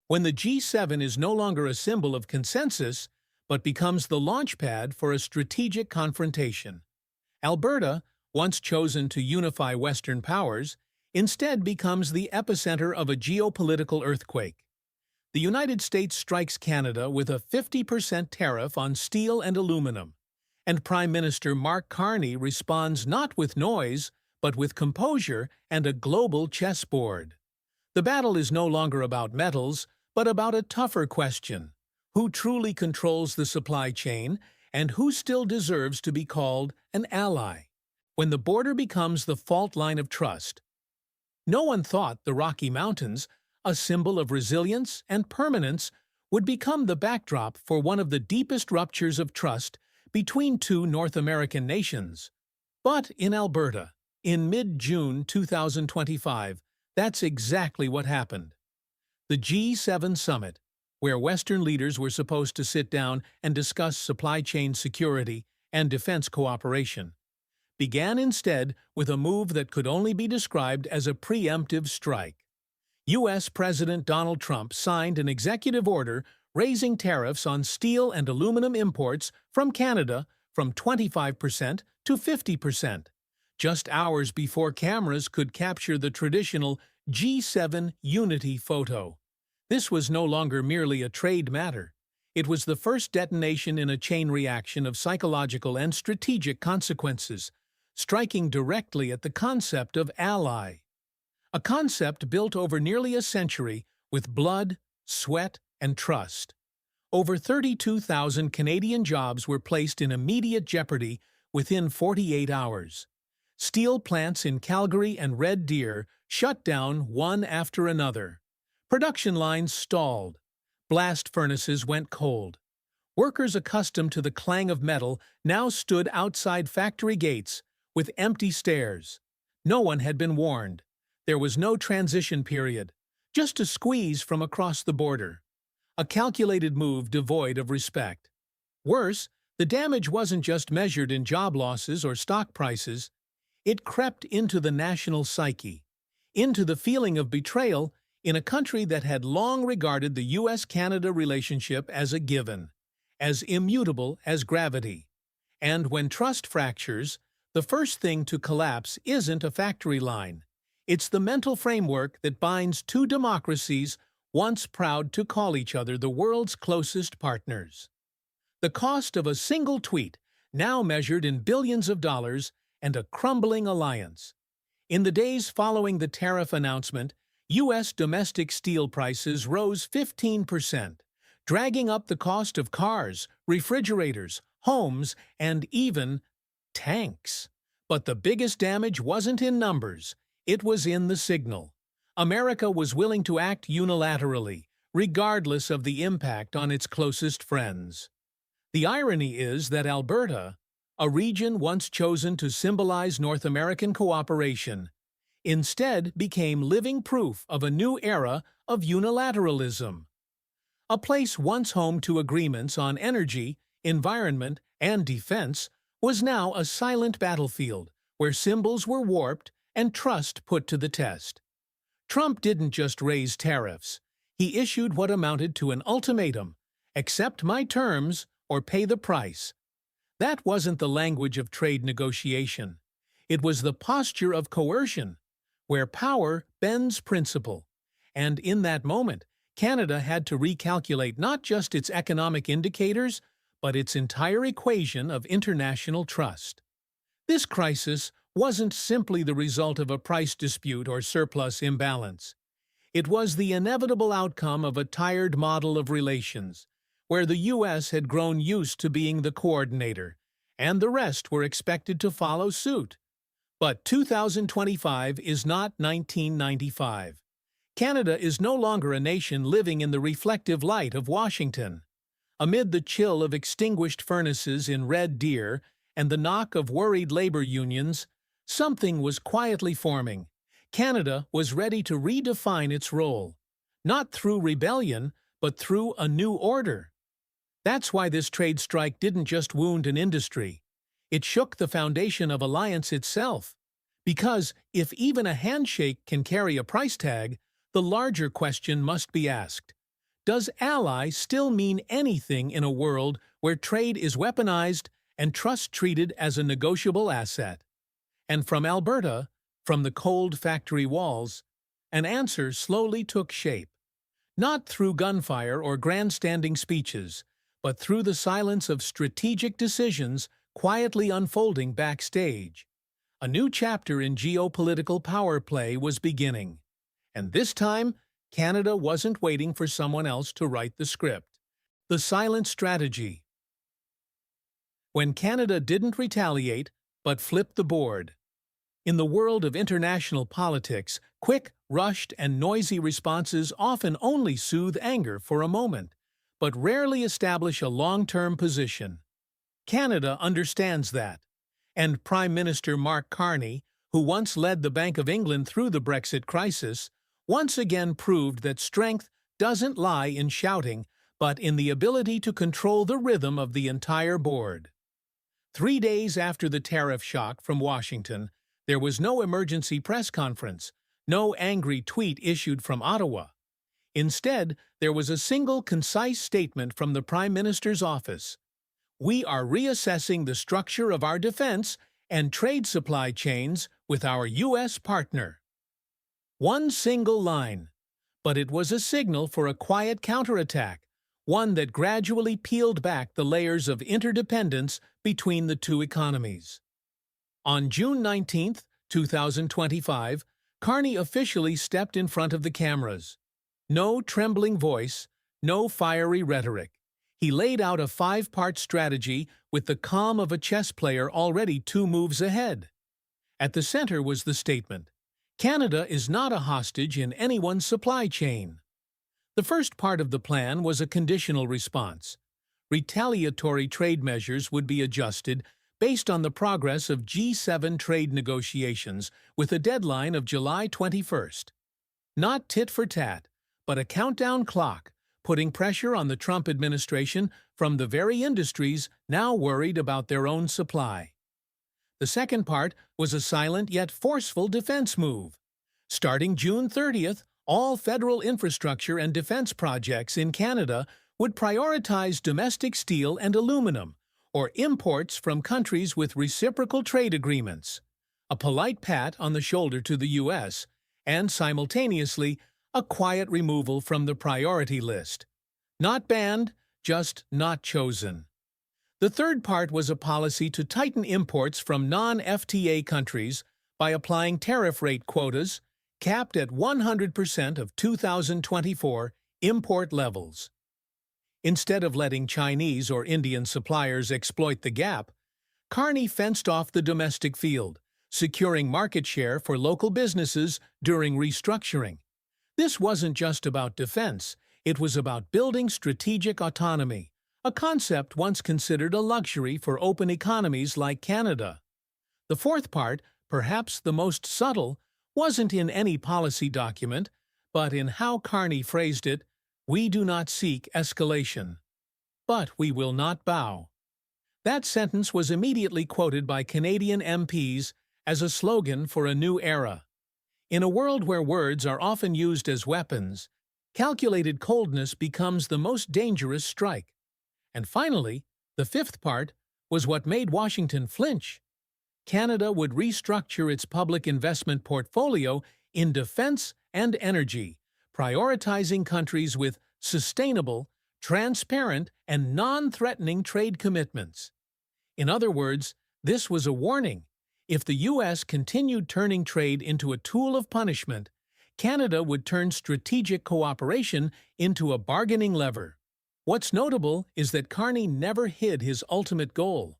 when the G7 is no longer a symbol of consensus, but becomes the launchpad for a strategic confrontation. Alberta, once chosen to unify Western powers, instead becomes the epicenter of a geopolitical earthquake. The United States strikes Canada with a 50% tariff on steel and aluminum, and Prime Minister Mark Carney responds not with noise, but with composure and a global chessboard. The battle is no longer about metals, but about a tougher question: who truly controls the supply chain, and who still deserves to be called an ally? When the border becomes the fault line of trust. No one thought the Rocky Mountains, a symbol of resilience and permanence, would become the backdrop for one of the deepest ruptures of trust between two North American nations. But in Alberta, in mid-June 2025, that's exactly what happened. The G7 summit, where Western leaders were supposed to sit down and discuss supply chain security and defense cooperation, began instead with a move that could only be described as a preemptive strike. U.S. President Donald Trump signed an executive order raising tariffs on steel and aluminum imports from Canada from 25% to 50%, just hours before cameras could capture the traditional G7 unity photo. This was no longer merely a trade matter. It was the first detonation in a chain reaction of psychological and strategic consequences, striking directly at the concept of ally. A concept built over nearly a century with blood, sweat, and trust. Over 32,000 Canadian jobs were placed in immediate jeopardy within 48 hours. Steel plants in Calgary and Red Deer shut down one after another. Production lines stalled. Blast furnaces went cold. Workers accustomed to the clang of metal now stood outside factory gates with empty stares. No one had been warned. There was no transition period, just a squeeze from across the border. A calculated move devoid of respect. Worse, the damage wasn't just measured in job losses or stock prices. It crept into the national psyche, into the feeling of betrayal in a country that had long regarded the U.S.-Canada relationship as a given, as immutable as gravity. And when trust fractures, the first thing to collapse isn't a factory line. It's the mental framework that binds two democracies once proud to call each other the world's closest partners. The cost of a single tweet, now measured in billions of dollars, and a crumbling alliance. In the days following the tariff announcement, U.S. domestic steel prices rose 15%, dragging up the cost of cars, refrigerators, homes, and even tanks. But the biggest damage wasn't in numbers, it was in the signal. America was willing to act unilaterally, regardless of the impact on its closest friends. The irony is that Alberta, a region once chosen to symbolize North American cooperation, instead became living proof of a new era of unilateralism. A place once home to agreements on energy, environment, and defense was now a silent battlefield where symbols were warped and trust put to the test. Trump didn't just raise tariffs. He issued what amounted to an ultimatum: accept my terms or pay the price. That wasn't the language of trade negotiation. It was the posture of coercion, where power bends principle. And in that moment, Canada had to recalculate not just its economic indicators, but its entire equation of international trust. This crisis wasn't simply the result of a price dispute or surplus imbalance. It was the inevitable outcome of a tired model of relations, where the U.S. had grown used to being the coordinator, and the rest were expected to follow suit. But 2025 is not 1995. Canada is no longer a nation living in the reflective light of Washington. Amid the chill of extinguished furnaces in Red Deer and the knock of worried labor unions, something was quietly forming. Canada was ready to redefine its role, not through rebellion, but through a new order. That's why this trade strike didn't just wound an industry. It shook the foundation of alliance itself. Because if even a handshake can carry a price tag, the larger question must be asked: Does ally still mean anything in a world where trade is weaponized and trust treated as a negotiable asset? And from Alberta, from the cold factory walls, an answer slowly took shape. Not through gunfire or grandstanding speeches, but through the silence of strategic decisions quietly unfolding backstage. A new chapter in geopolitical power play was beginning. And this time, Canada wasn't waiting for someone else to write the script. The silent strategy. When Canada didn't retaliate, but flipped the board. In the world of international politics, quick, rushed, and noisy responses often only soothe anger for a moment, but rarely establish a long-term position. Canada understands that, and Prime Minister Mark Carney, who once led the Bank of England through the Brexit crisis, once again proved that strength doesn't lie in shouting, but in the ability to control the rhythm of the entire board. 3 days after the tariff shock from Washington, there was no emergency press conference, no angry tweet issued from Ottawa. Instead, there was a single concise statement from the Prime Minister's office. We are reassessing the structure of our defense and trade supply chains with our U.S. partner. One single line, but it was a signal for a quiet counterattack, one that gradually peeled back the layers of interdependence between the two economies. On June 19, 2025, Carney officially stepped in front of the cameras. No trembling voice, no fiery rhetoric. He laid out a 5-part strategy with the calm of a chess player already 2 moves ahead. At the center was the statement, Canada is not a hostage in anyone's supply chain. The first part of the plan was a conditional response. Retaliatory trade measures would be adjusted based on the progress of G7 trade negotiations with a deadline of July 21st. Not tit for tat, but a countdown clock, putting pressure on the Trump administration from the very industries now worried about their own supply. The second part was a silent yet forceful defense move. Starting June 30th, all federal infrastructure and defense projects in Canada would prioritize domestic steel and aluminum, or imports from countries with reciprocal trade agreements. A polite pat on the shoulder to the U.S., and simultaneously, a quiet removal from the priority list. Not banned, just not chosen. The third part was a policy to tighten imports from non-FTA countries by applying tariff rate quotas, capped at 100% of 2024 import levels. Instead of letting Chinese or Indian suppliers exploit the gap, Carney fenced off the domestic field, securing market share for local businesses during restructuring. This wasn't just about defense, it was about building strategic autonomy, a concept once considered a luxury for open economies like Canada. The fourth part, perhaps the most subtle, wasn't in any policy document, but in how Carney phrased it, we do not seek escalation, but we will not bow. That sentence was immediately quoted by Canadian MPs as a slogan for a new era. In a world where words are often used as weapons, calculated coldness becomes the most dangerous strike. And finally, the fifth part was what made Washington flinch. Canada would restructure its public investment portfolio in defense and energy, prioritizing countries with sustainable, transparent, and non-threatening trade commitments. In other words, this was a warning. If the U.S. continued turning trade into a tool of punishment, Canada would turn strategic cooperation into a bargaining lever. What's notable is that Carney never hid his ultimate goal.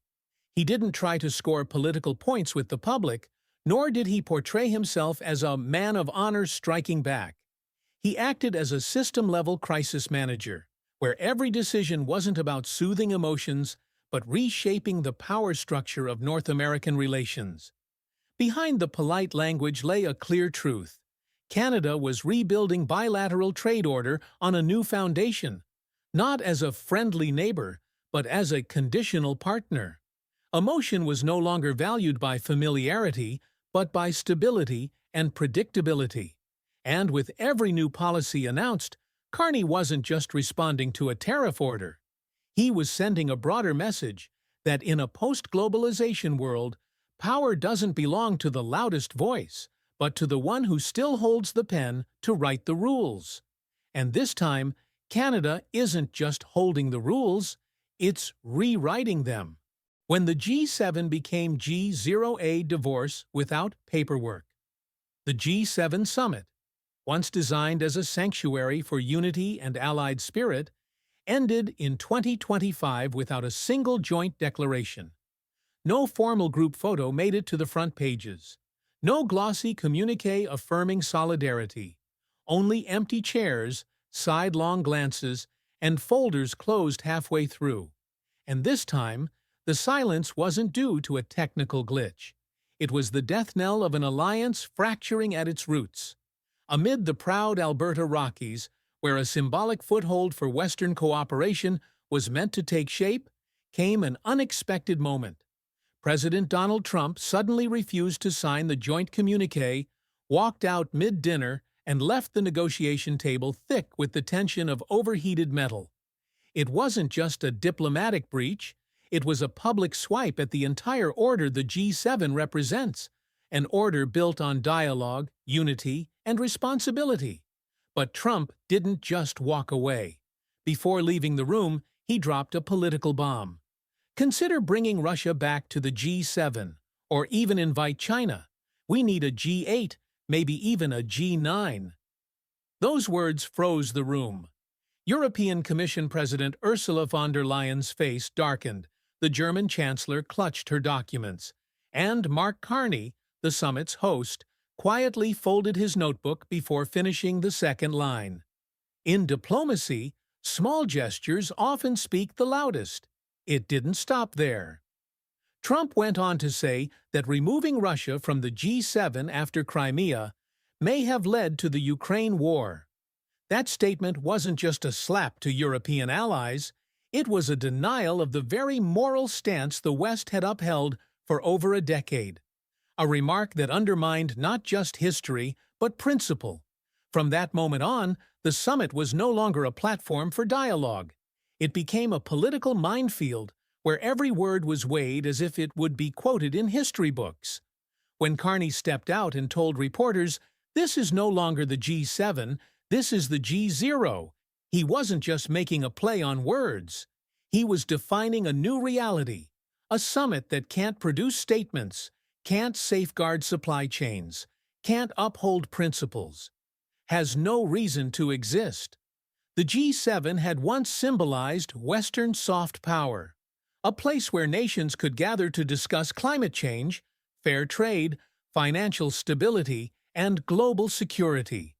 He didn't try to score political points with the public, nor did he portray himself as a man of honor striking back. He acted as a system-level crisis manager, where every decision wasn't about soothing emotions, but reshaping the power structure of North American relations. Behind the polite language lay a clear truth. Canada was rebuilding bilateral trade order on a new foundation, not as a friendly neighbor, but as a conditional partner. Emotion was no longer valued by familiarity, but by stability and predictability. And with every new policy announced, Carney wasn't just responding to a tariff order. He was sending a broader message that in a post-globalization world, power doesn't belong to the loudest voice, but to the one who still holds the pen to write the rules. And this time, Canada isn't just holding the rules, it's rewriting them. When the G7 became G0A divorce without paperwork. The G7 summit, once designed as a sanctuary for unity and allied spirit, ended in 2025 without a single joint declaration. No formal group photo made it to the front pages. No glossy communique affirming solidarity. Only empty chairs, sidelong glances, and folders closed halfway through. And this time, the silence wasn't due to a technical glitch. It was the death knell of an alliance fracturing at its roots. Amid the proud Alberta Rockies, where a symbolic foothold for Western cooperation was meant to take shape, came an unexpected moment. President Donald Trump suddenly refused to sign the joint communique, walked out mid-dinner, and left the negotiation table thick with the tension of overheated metal. It wasn't just a diplomatic breach, it was a public swipe at the entire order the G7 represents, an order built on dialogue, unity, and responsibility. But Trump didn't just walk away. Before leaving the room, he dropped a political bomb. Consider bringing Russia back to the G7, or even invite China. We need a G8, maybe even a G9. Those words froze the room. European Commission President Ursula von der Leyen's face darkened. The German Chancellor clutched her documents. And Mark Carney, the summit's host, quietly folded his notebook before finishing the second line. In diplomacy, small gestures often speak the loudest. It didn't stop there. Trump went on to say that removing Russia from the G7 after Crimea may have led to the Ukraine war. That statement wasn't just a slap to European allies, it was a denial of the very moral stance the West had upheld for over a decade. A remark that undermined not just history, but principle. From that moment on, the summit was no longer a platform for dialogue. It became a political minefield where every word was weighed as if it would be quoted in history books. When Carney stepped out and told reporters, "This is no longer the G7, this is the G0," he wasn't just making a play on words. He was defining a new reality, a summit that can't produce statements, can't safeguard supply chains, can't uphold principles, has no reason to exist. The G7 had once symbolized Western soft power, a place where nations could gather to discuss climate change, fair trade, financial stability, and global security.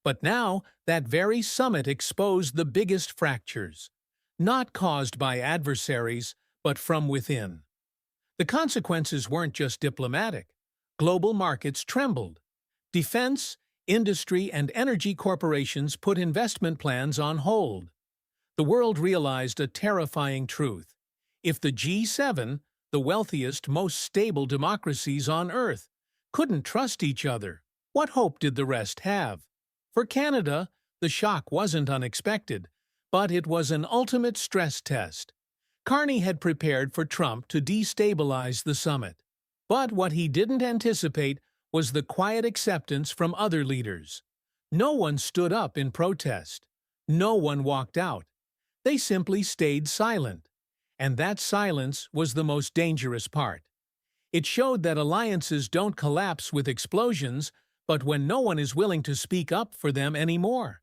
But now, that very summit exposed the biggest fractures, not caused by adversaries, but from within. The consequences weren't just diplomatic. Global markets trembled. Defense, industry, and energy corporations put investment plans on hold. The world realized a terrifying truth. If the G7, the wealthiest, most stable democracies on Earth, couldn't trust each other, what hope did the rest have? For Canada, the shock wasn't unexpected, but it was an ultimate stress test. Carney had prepared for Trump to destabilize the summit. But what he didn't anticipate was the quiet acceptance from other leaders. No one stood up in protest. No one walked out. They simply stayed silent. And that silence was the most dangerous part. It showed that alliances don't collapse with explosions, but when no one is willing to speak up for them anymore.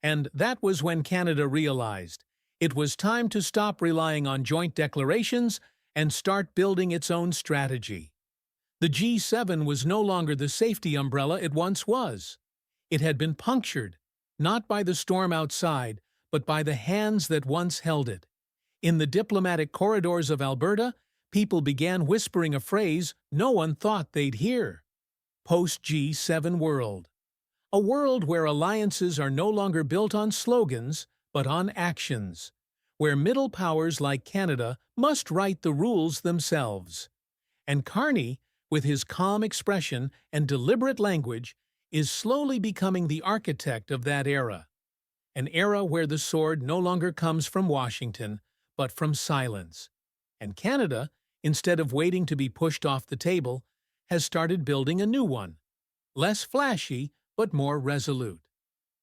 And that was when Canada realized it was time to stop relying on joint declarations and start building its own strategy. The G7 was no longer the safety umbrella it once was. It had been punctured, not by the storm outside, but by the hands that once held it. In the diplomatic corridors of Alberta, people began whispering a phrase no one thought they'd hear. Post-G7 world. A world where alliances are no longer built on slogans, but on actions. Where middle powers like Canada must write the rules themselves. And Carney, with his calm expression and deliberate language, is slowly becoming the architect of that era. an era where the sword no longer comes from Washington, but from silence. And Canada, instead of waiting to be pushed off the table, has started building a new one. Less flashy, but more resolute.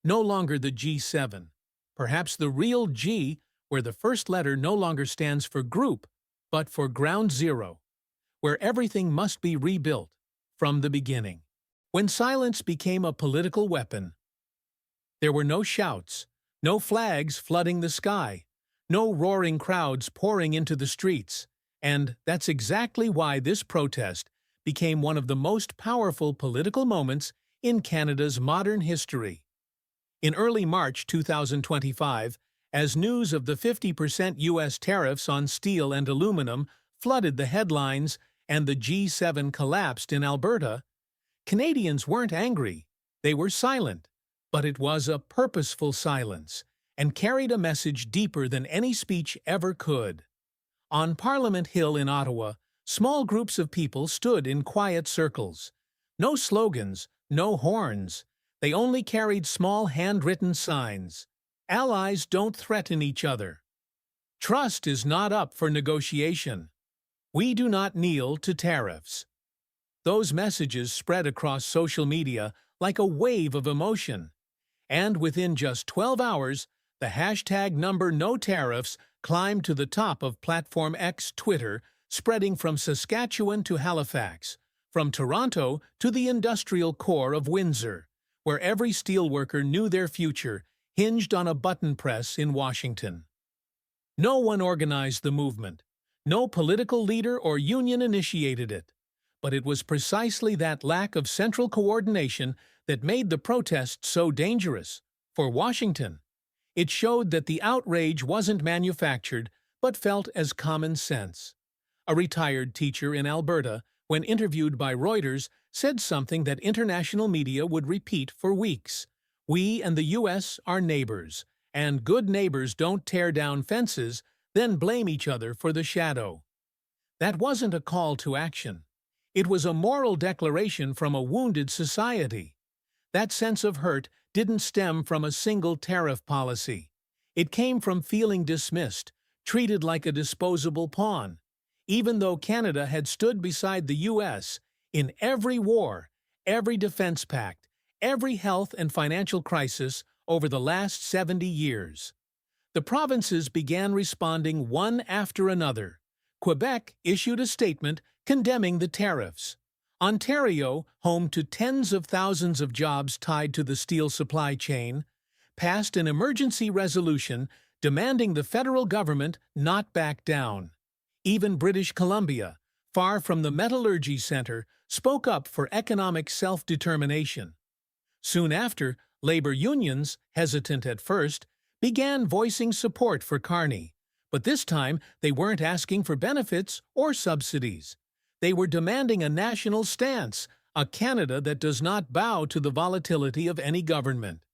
No longer the G7. Perhaps the real G, where the first letter no longer stands for group, but for ground zero, where everything must be rebuilt from the beginning. When silence became a political weapon, there were no shouts, no flags flooding the sky, no roaring crowds pouring into the streets, and that's exactly why this protest became one of the most powerful political moments in Canada's modern history. In early March 2025, as news of the 50% U.S. tariffs on steel and aluminum flooded the headlines and the G7 collapsed in Alberta, Canadians weren't angry, they were silent. But it was a purposeful silence, and carried a message deeper than any speech ever could. On Parliament Hill in Ottawa, small groups of people stood in quiet circles. No slogans, no horns. They only carried small handwritten signs. Allies don't threaten each other. Trust is not up for negotiation. We do not kneel to tariffs. Those messages spread across social media like a wave of emotion. And within just 12 hours, the hashtag #NoTariffs climbed to the top of Platform X Twitter, spreading from Saskatchewan to Halifax, from Toronto to the industrial core of Windsor, where every steelworker knew their future hinged on a button press in Washington. No one organized the movement. No political leader or union initiated it. But it was precisely that lack of central coordination that made the protest so dangerous. For Washington, it showed that the outrage wasn't manufactured, but felt as common sense. A retired teacher in Alberta, when interviewed by Reuters, said something that international media would repeat for weeks. We and the U.S. are neighbors, and good neighbors don't tear down fences, then blame each other for the shadow. That wasn't a call to action. It was a moral declaration from a wounded society. That sense of hurt didn't stem from a single tariff policy. It came from feeling dismissed, treated like a disposable pawn. Even though Canada had stood beside the U.S. in every war, every defense pact, every health and financial crisis over the last 70 years. The provinces began responding one after another. Quebec issued a statement condemning the tariffs. Ontario, home to tens of thousands of jobs tied to the steel supply chain, passed an emergency resolution demanding the federal government not back down. Even British Columbia, far from the metallurgy center, spoke up for economic self-determination. Soon after, labor unions, hesitant at first, began voicing support for Carney, but this time they weren't asking for benefits or subsidies. They were demanding a national stance, a Canada that does not bow to the volatility of any government.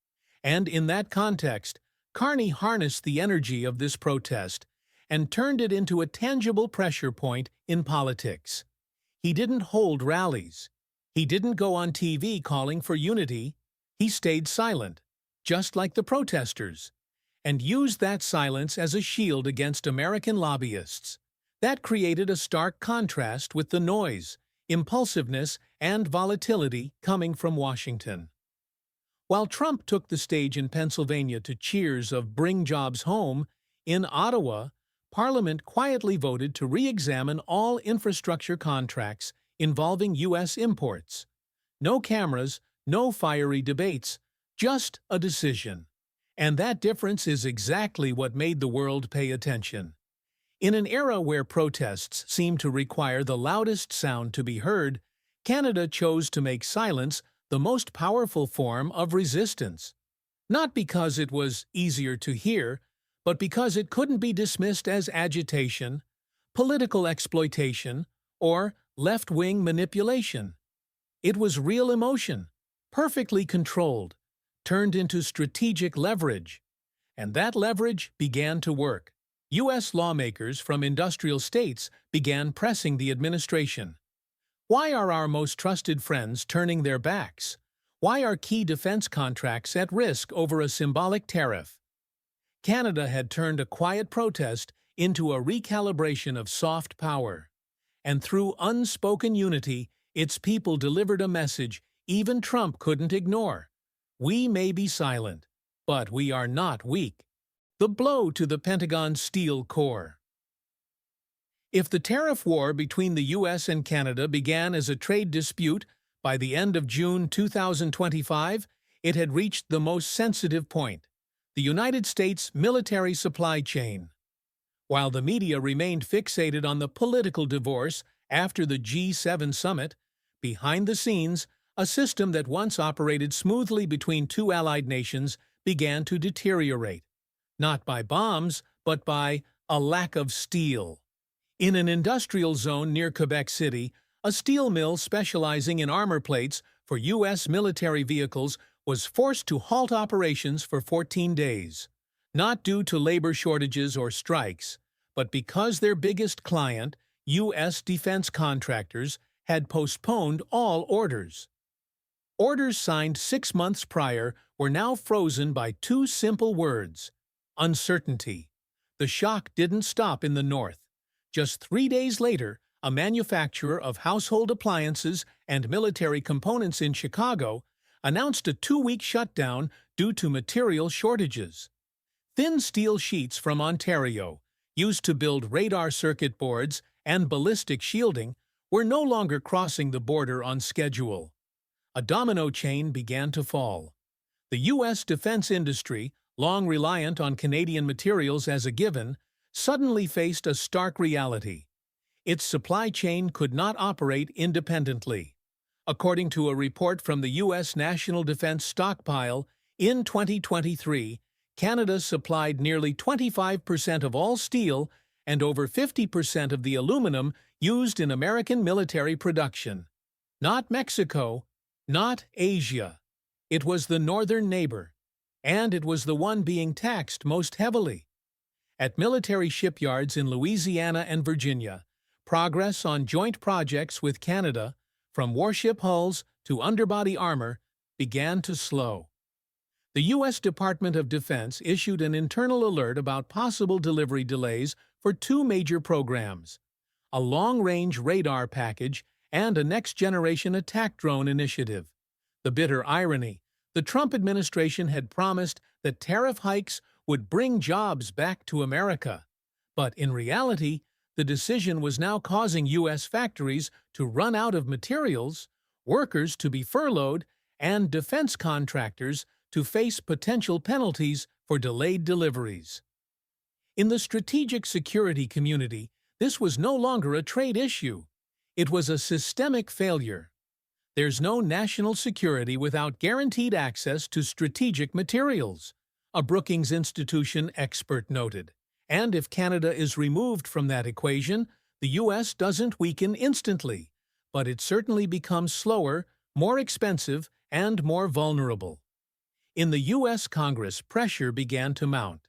And in that context, Carney harnessed the energy of this protest and turned it into a tangible pressure point in politics. He didn't hold rallies. He didn't go on TV calling for unity. He stayed silent, just like the protesters, and used that silence as a shield against American lobbyists. That created a stark contrast with the noise, impulsiveness, and volatility coming from Washington. While Trump took the stage in Pennsylvania to cheers of "Bring Jobs Home," in Ottawa, Parliament quietly voted to re-examine all infrastructure contracts involving U.S. imports. No cameras, no fiery debates, just a decision. And that difference is exactly what made the world pay attention. In an era where protests seemed to require the loudest sound to be heard, Canada chose to make silence the most powerful form of resistance. Not because it was easier to hear, but because it couldn't be dismissed as agitation, political exploitation, or left-wing manipulation. It was real emotion, perfectly controlled, turned into strategic leverage. And that leverage began to work. U.S. lawmakers from industrial states began pressing the administration. Why are our most trusted friends turning their backs? Why are key defense contracts at risk over a symbolic tariff? Canada had turned a quiet protest into a recalibration of soft power. And through unspoken unity, its people delivered a message even Trump couldn't ignore. We may be silent, but we are not weak. The blow to the Pentagon's steel core. If the tariff war between the U.S. and Canada began as a trade dispute, by the end of June 2025, it had reached the most sensitive point: the United States military supply chain. While the media remained fixated on the political divorce after the G7 summit, behind the scenes, a system that once operated smoothly between two allied nations began to deteriorate, not by bombs, but by a lack of steel. In an industrial zone near Quebec City, a steel mill specializing in armor plates for U.S. military vehicles was forced to halt operations for 14 days, not due to labor shortages or strikes, but because their biggest client, U.S. defense contractors, had postponed all orders. Orders signed 6 months prior were now frozen by two simple words: uncertainty. The shock didn't stop in the North. Just 3 days later, a manufacturer of household appliances and military components in Chicago announced a 2-week shutdown due to material shortages. Thin steel sheets from Ontario, used to build radar circuit boards and ballistic shielding, were no longer crossing the border on schedule. A domino chain began to fall. The U.S. defense industry, long reliant on Canadian materials as a given, suddenly faced a stark reality. Its supply chain could not operate independently. According to a report from the U.S. National Defense Stockpile, in 2023, Canada supplied nearly 25% of all steel and over 50% of the aluminum used in American military production. Not Mexico, not Asia. It was the northern neighbor, and it was the one being taxed most heavily. At military shipyards in Louisiana and Virginia, progress on joint projects with Canada, from warship hulls to underbody armor, began to slow. The U.S. Department of Defense issued an internal alert about possible delivery delays for 2 major programs: a long-range radar package and a next-generation attack drone initiative. The bitter irony: the Trump administration had promised that tariff hikes would bring jobs back to America. But in reality, the decision was now causing U.S. factories to run out of materials, workers to be furloughed, and defense contractors to face potential penalties for delayed deliveries. In the strategic security community, this was no longer a trade issue. It was a systemic failure. There's no national security without guaranteed access to strategic materials, a Brookings Institution expert noted. And if Canada is removed from that equation, the U.S. doesn't weaken instantly, but it certainly becomes slower, more expensive, and more vulnerable. In the U.S. Congress, pressure began to mount.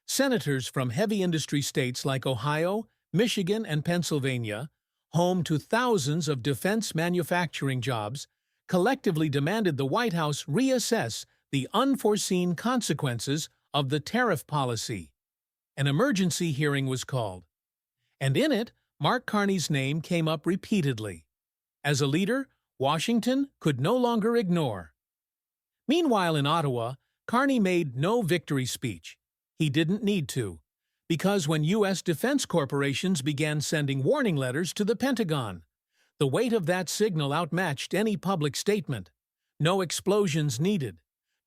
Senators from heavy industry states like Ohio, Michigan, and Pennsylvania, home to thousands of defense manufacturing jobs, collectively demanded the White House reassess the unforeseen consequences of the tariff policy. An emergency hearing was called, and in it, Mark Carney's name came up repeatedly. As a leader, Washington could no longer ignore. Meanwhile, in Ottawa, Carney made no victory speech. He didn't need to, because when U.S. defense corporations began sending warning letters to the Pentagon, the weight of that signal outmatched any public statement. No explosions needed.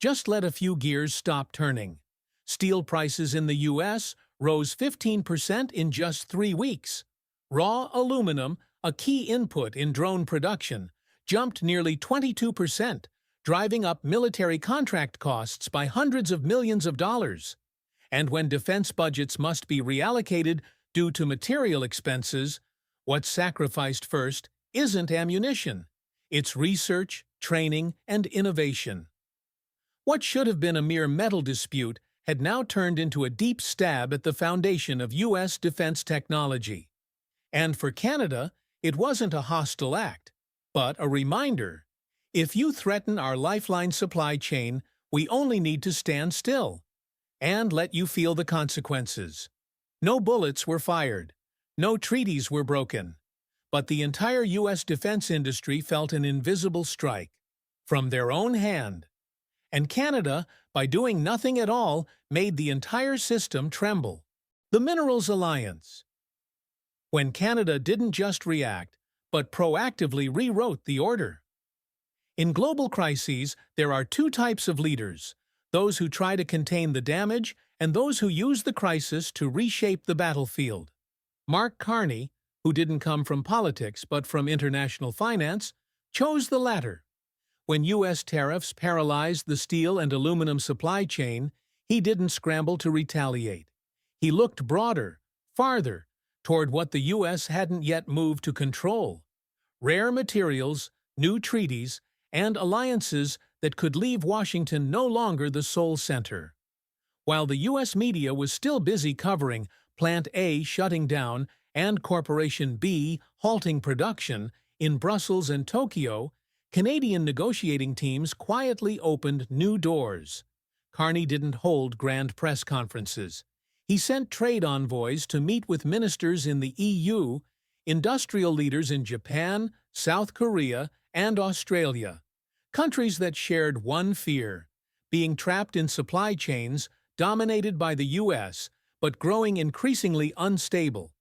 Just let a few gears stop turning. Steel prices in the U.S. rose 15% in just 3 weeks. Raw aluminum, a key input in drone production, jumped nearly 22%, driving up military contract costs by hundreds of millions of dollars. And when defense budgets must be reallocated due to material expenses, what's sacrificed first isn't ammunition. It's research, training, and innovation. What should have been a mere metal dispute had now turned into a deep stab at the foundation of U.S. defense technology. And for Canada, it wasn't a hostile act, but a reminder. If you threaten our lifeline supply chain, we only need to stand still and let you feel the consequences. No bullets were fired. No treaties were broken. But the entire U.S. defense industry felt an invisible strike from their own hand. And Canada, by doing nothing at all, made the entire system tremble. The Minerals Alliance. When Canada didn't just react, but proactively rewrote the order. In global crises, there are two types of leaders: those who try to contain the damage and those who use the crisis to reshape the battlefield. Mark Carney, who didn't come from politics but from international finance, chose the latter. When U.S. tariffs paralyzed the steel and aluminum supply chain, he didn't scramble to retaliate. He looked broader, farther, toward what the U.S. hadn't yet moved to control: rare materials, new treaties, and alliances that could leave Washington no longer the sole center. While the U.S. media was still busy covering Plant A shutting down and Corporation B halting production in Brussels and Tokyo, Canadian negotiating teams quietly opened new doors. Carney didn't hold grand press conferences. He sent trade envoys to meet with ministers in the EU, industrial leaders in Japan, South Korea, and Australia, countries that shared one fear: being trapped in supply chains dominated by the U.S., but growing increasingly unstable.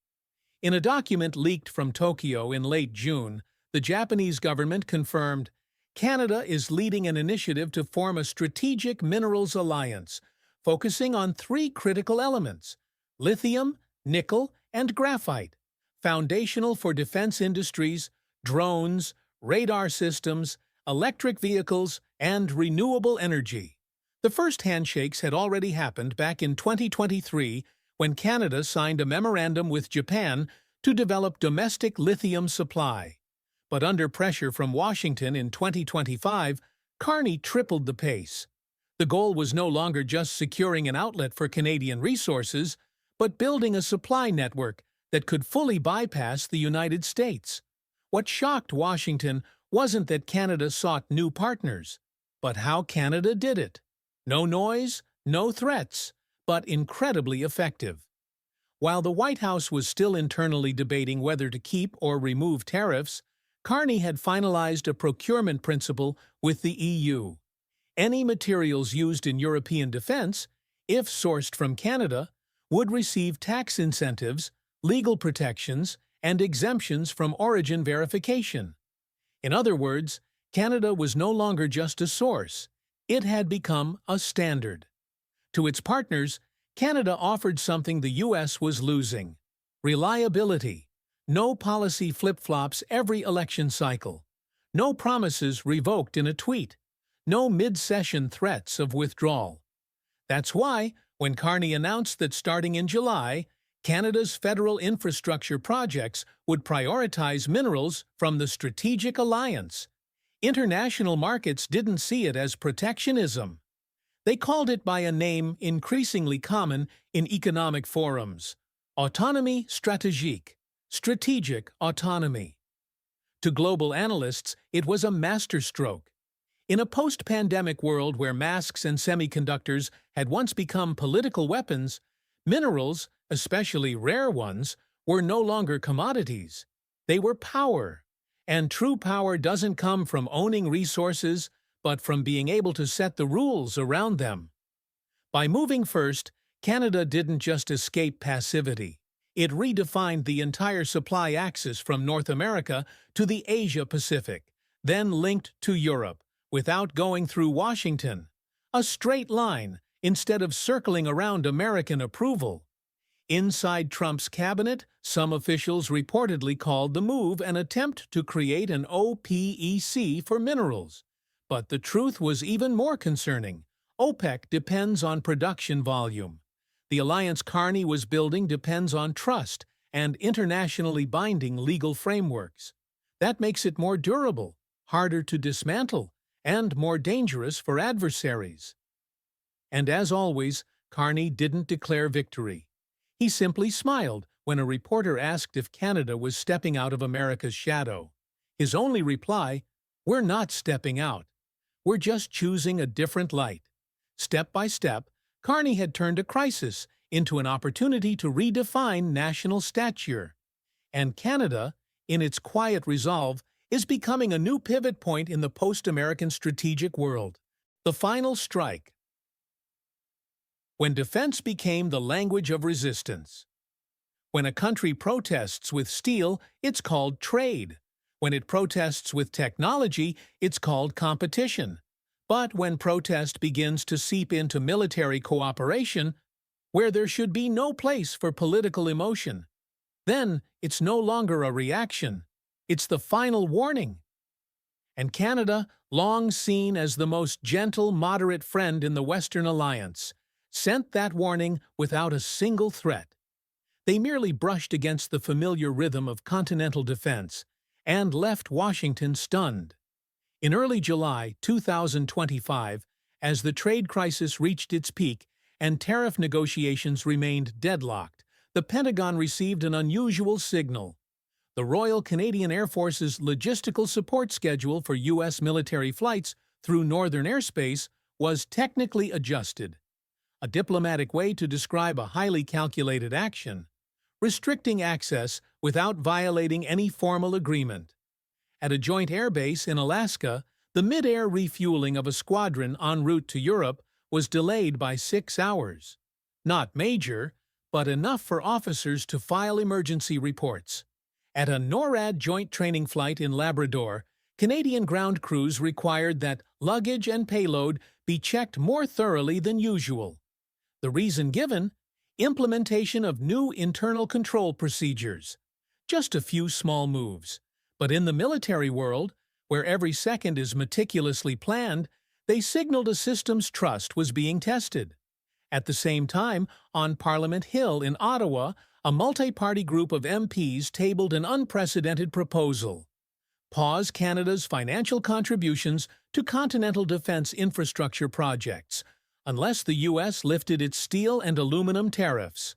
In a document leaked from Tokyo in late June, the Japanese government confirmed Canada is leading an initiative to form a strategic minerals alliance, focusing on three critical elements: lithium, nickel, and graphite, foundational for defense industries, drones, radar systems, electric vehicles, and renewable energy. The first handshakes had already happened back in 2023 when Canada signed a memorandum with Japan to develop domestic lithium supply. But under pressure from Washington in 2025, Carney tripled the pace. The goal was no longer just securing an outlet for Canadian resources, but building a supply network that could fully bypass the United States. What shocked Washington wasn't that Canada sought new partners, but how Canada did it. No noise, no threats, but incredibly effective. While the White House was still internally debating whether to keep or remove tariffs, Carney had finalized a procurement principle with the EU. Any materials used in European defense, if sourced from Canada, would receive tax incentives, legal protections, and exemptions from origin verification. In other words, Canada was no longer just a source. It had become a standard. To its partners, Canada offered something the U.S. was losing: reliability. No policy flip-flops every election cycle. No promises revoked in a tweet. No mid-session threats of withdrawal. That's why, when Carney announced that starting in July, Canada's federal infrastructure projects would prioritize minerals from the Strategic Alliance, international markets didn't see it as protectionism. They called it by a name increasingly common in economic forums: autonomy stratégique, strategic autonomy. To global analysts, it was a masterstroke. In a post-pandemic world where masks and semiconductors had once become political weapons, minerals, especially rare ones, were no longer commodities. They were power. And true power doesn't come from owning resources, but from being able to set the rules around them. By moving first, Canada didn't just escape passivity. It redefined the entire supply axis from North America to the Asia-Pacific, then linked to Europe, without going through Washington. A straight line, instead of circling around American approval. Inside Trump's cabinet, some officials reportedly called the move an attempt to create an OPEC for minerals. But the truth was even more concerning. OPEC depends on production volume. The alliance Carney was building depends on trust and internationally binding legal frameworks. That makes it more durable, harder to dismantle, and more dangerous for adversaries. And as always, Carney didn't declare victory. He simply smiled when a reporter asked if Canada was stepping out of America's shadow. His only reply, We're not stepping out. We're just choosing a different light. Step by step, Carney had turned a crisis into an opportunity to redefine national stature. And Canada, in its quiet resolve, is becoming a new pivot point in the post-American strategic world. The final strike. When defense became the language of resistance. When a country protests with steel, it's called trade. When it protests with technology, it's called competition. But when protest begins to seep into military cooperation, where there should be no place for political emotion, then it's no longer a reaction. It's the final warning. And Canada, long seen as the most gentle, moderate friend in the Western Alliance, sent that warning without a single threat. They merely brushed against the familiar rhythm of continental defense and left Washington stunned. In early July 2025, as the trade crisis reached its peak and tariff negotiations remained deadlocked, the Pentagon received an unusual signal. The Royal Canadian Air Force's logistical support schedule for U.S. military flights through northern airspace was technically adjusted, a diplomatic way to describe a highly calculated action, restricting access without violating any formal agreement. At a joint airbase in Alaska, the mid-air refueling of a squadron en route to Europe was delayed by 6 hours. Not major, but enough for officers to file emergency reports. At a NORAD joint training flight in Labrador, Canadian ground crews required that luggage and payload be checked more thoroughly than usual. The reason given? Implementation of new internal control procedures. Just a few small moves. But in the military world, where every second is meticulously planned, they signaled a system's trust was being tested. At the same time, on Parliament Hill in Ottawa, a multi-party group of MPs tabled an unprecedented proposal. Pause Canada's financial contributions to continental defense infrastructure projects, unless the U.S. lifted its steel and aluminum tariffs.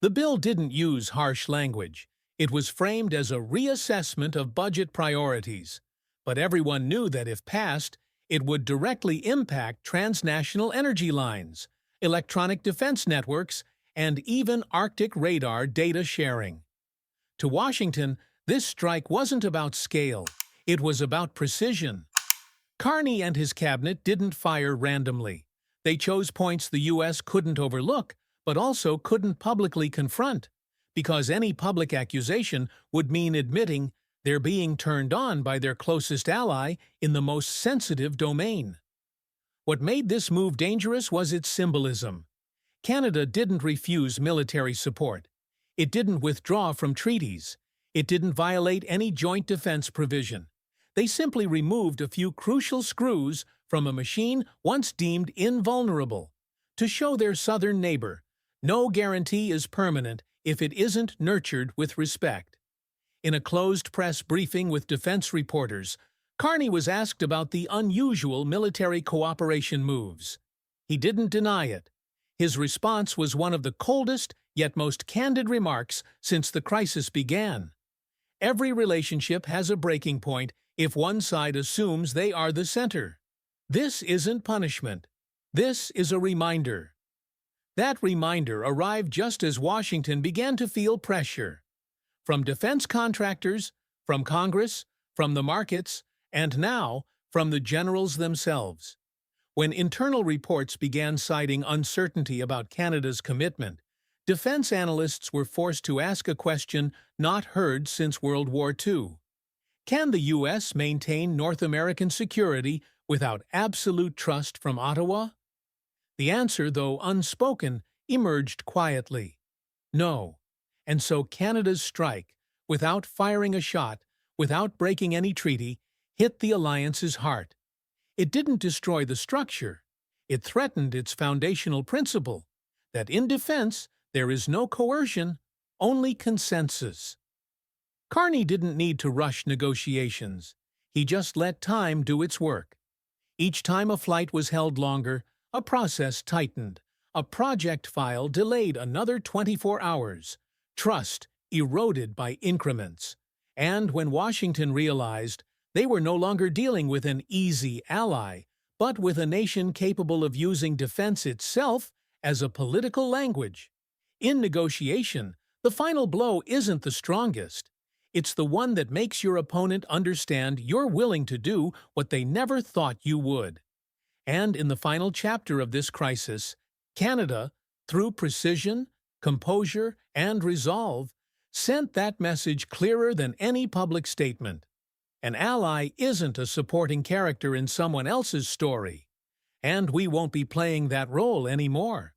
The bill didn't use harsh language. It was framed as a reassessment of budget priorities. But everyone knew that if passed, it would directly impact transnational energy lines, electronic defense networks, and even Arctic radar data sharing. To Washington, this strike wasn't about scale. It was about precision. Carney and his cabinet didn't fire randomly. They chose points the U.S. couldn't overlook, but also couldn't publicly confront, because any public accusation would mean admitting they're being turned on by their closest ally in the most sensitive domain. What made this move dangerous was its symbolism. Canada didn't refuse military support. It didn't withdraw from treaties. It didn't violate any joint defense provision. They simply removed a few crucial screws from a machine once deemed invulnerable. To show their southern neighbor, no guarantee is permanent if it isn't nurtured with respect. In a closed press briefing with defense reporters, Carney was asked about the unusual military cooperation moves. He didn't deny it. His response was one of the coldest yet most candid remarks since the crisis began. Every relationship has a breaking point if one side assumes they are the center. This isn't punishment. This is a reminder. That reminder arrived just as Washington began to feel pressure. From defense contractors, from Congress, from the markets, and now from the generals themselves. When internal reports began citing uncertainty about Canada's commitment, defense analysts were forced to ask a question not heard since World War II. Can the U.S. maintain North American security without absolute trust from Ottawa? The answer, though unspoken, emerged quietly. No. And so Canada's strike, without firing a shot, without breaking any treaty, hit the alliance's heart. It didn't destroy the structure. It threatened its foundational principle, that in defense there is no coercion, only consensus. Carney didn't need to rush negotiations. He just let time do its work. Each time a flight was held longer, a process tightened. A project file delayed another 24 hours. Trust eroded by increments. And when Washington realized They were no longer dealing with an easy ally, but with a nation capable of using defense itself as a political language. In negotiation, the final blow isn't the strongest. It's the one that makes your opponent understand you're willing to do what they never thought you would. And in the final chapter of this crisis, Canada, through precision, composure, and resolve, sent that message clearer than any public statement. An ally isn't a supporting character in someone else's story, and we won't be playing that role anymore.